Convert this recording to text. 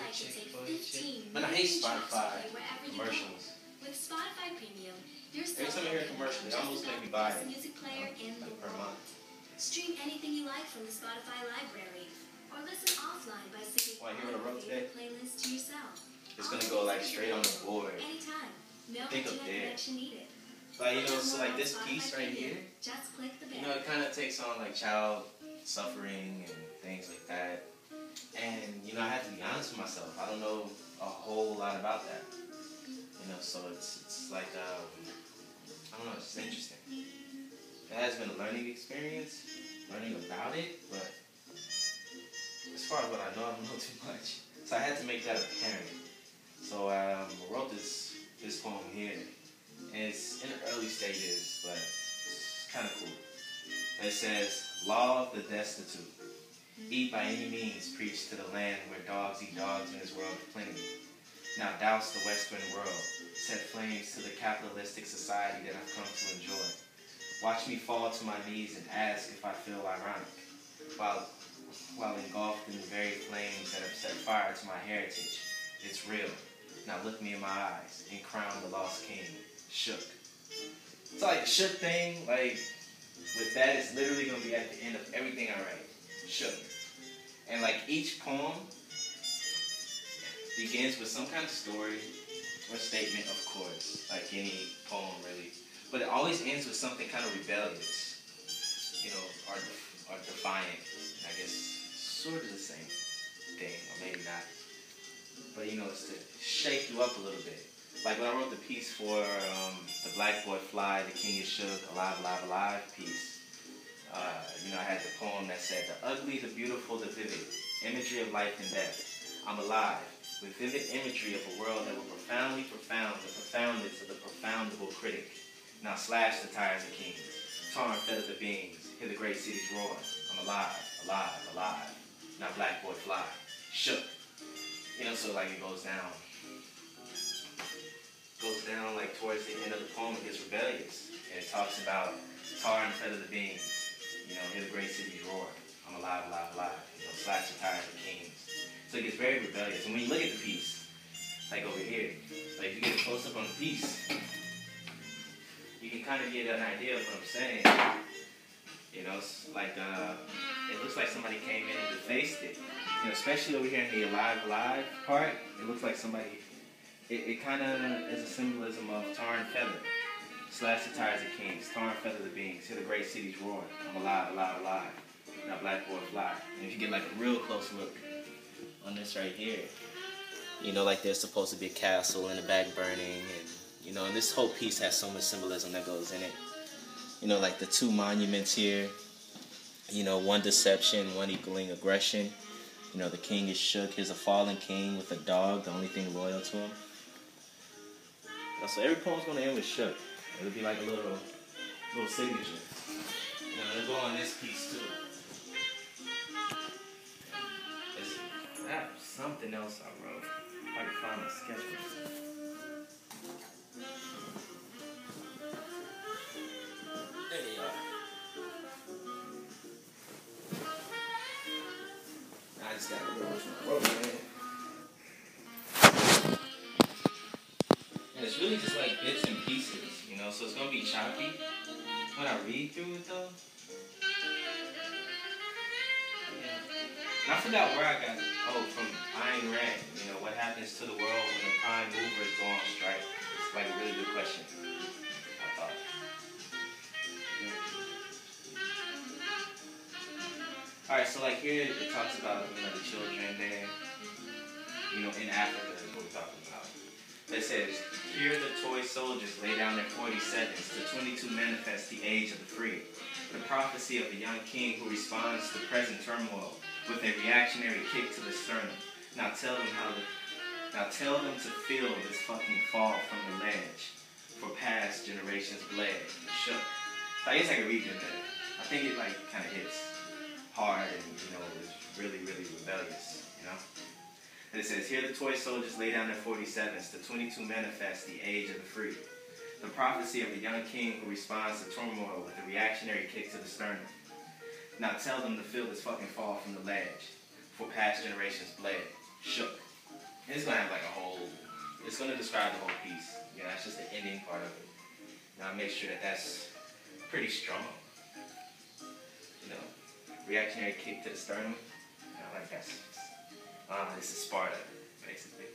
Spotify can take Chick-fil-A, 15 Man, I hate million tracks Spotify to play wherever you go. commercials. With Spotify Premium, you're Every time I hear a commercial, they almost make me buy it. music player in the Like per world. month. Stream anything you like from the Spotify library, or listen offline by syncing Well, you hear what I all wrote your favorite today? playlists to yourself. It's gonna go like straight on the board. Anytime. No Think of internet there. connection needed. Like, you know, so like this piece right here, Just click the you know, it kind of takes on like child suffering and things like that. And, you know, I have to be honest with myself. I don't know a whole lot about that. You know, so it's like, I don't know, it's interesting. It has been a learning experience, learning about it, but as far as what I know, I don't know too much. So I had to make that apparent. So I wrote this poem here. And it's in the early stages, but it's kind of cool. It says, Law of the destitute. Eat by any means, preach to the land where dogs eat dogs in this world of plenty. Now douse the western world, set flames to the capitalistic society that I've come to enjoy. Watch me fall to my knees and ask if I feel ironic, while engulfed in the very flames that have set fire to my heritage. It's real. Now look me in my eyes and crown the lost king. Shook. So like the shook thing, like with that, it's literally gonna be at the end of everything I write. Shook. And like each poem begins with some kind of story or statement, of course, like any poem really. But it always ends with something kind of rebellious, you know, or defiant. I guess sort of the same thing, or maybe not. But you know, it's to shake you up a little bit. Like when I wrote the piece for the Black Boy Fly, The King is Shook, Alive, Alive, Alive piece, you know, I had the poem that said, the ugly, the beautiful, the vivid, imagery of life and death. I'm alive, with vivid imagery of a world that will profoundly profound the profoundness of the profoundable critic. Now slash the tires of kings, tar and feather the beings, hear the great cities roar. I'm alive, alive, alive. Now Black Boy Fly, shook. You know, so like it goes down like towards the end of the poem, it gets rebellious. And it talks about tar and feather the beings, you know, hear the great cities roar. I'm alive, alive, alive. You know, slash the tires of kings. So it gets very rebellious. And when you look at the piece, like over here, like if you get a close up on the piece, you can kind of get an idea of what I'm saying. You know, it's like it looks like somebody came in and defaced it. You know, especially over here in the Alive, Alive part, it looks like somebody. It kind of is a symbolism of tar and feather. Slash the tires of kings, tar and feather the beings, hear the great cities roar. I'm alive, alive, alive. Now Black Boy Fly. And if you get like a real close look on this right here, you know, like there's supposed to be a castle in the back burning, and you know, and this whole piece has so much symbolism that goes in it. You know, like the two monuments here. You know, one deception, one equaling aggression. You know, the king is shook. Here's a fallen king with a dog, the only thing loyal to him. So every poem's gonna end with shook. It'll be like a little signature. You know, it'll go on this piece too. I have something else I wrote. I can find my sketchbook. There they are. I just gotta remember which one I wrote, man. And it's really just like bits and pieces, you know, so it's gonna be choppy when I read through it though. Yeah. And I forgot where I got it. Oh, from Ayn Rand. You know, what happens to the world when the prime movers go on strike? It's like a really good question, I thought. Alright, so like here it talks about, you know, the children there, you know, in Africa is what we're talking about. It says, here the toy soldiers lay down their 47s to 22 manifest the age of the free. The prophecy of the young king who responds to present turmoil with a reactionary kick to the sternum. Now tell them to feel this fucking fall from the ledge. For past generations bled and shook. So I guess I can read it better. I think it like kind of hits hard and, you know, is really, really rebellious, you know? And it says, here the toy soldiers lay down their 47s to 22 manifest the age of the free. The prophecy of the young king who responds to turmoil with a reactionary kick to the sternum. Now tell them to feel this fucking fall from the ledge. For past generations bled, shook. And it's gonna have like a whole. It's gonna describe the whole piece. You know, that's just the ending part of it. Now make sure that that's pretty strong. You know, reactionary kick to the sternum. You know, like that's. This is Sparta, basically.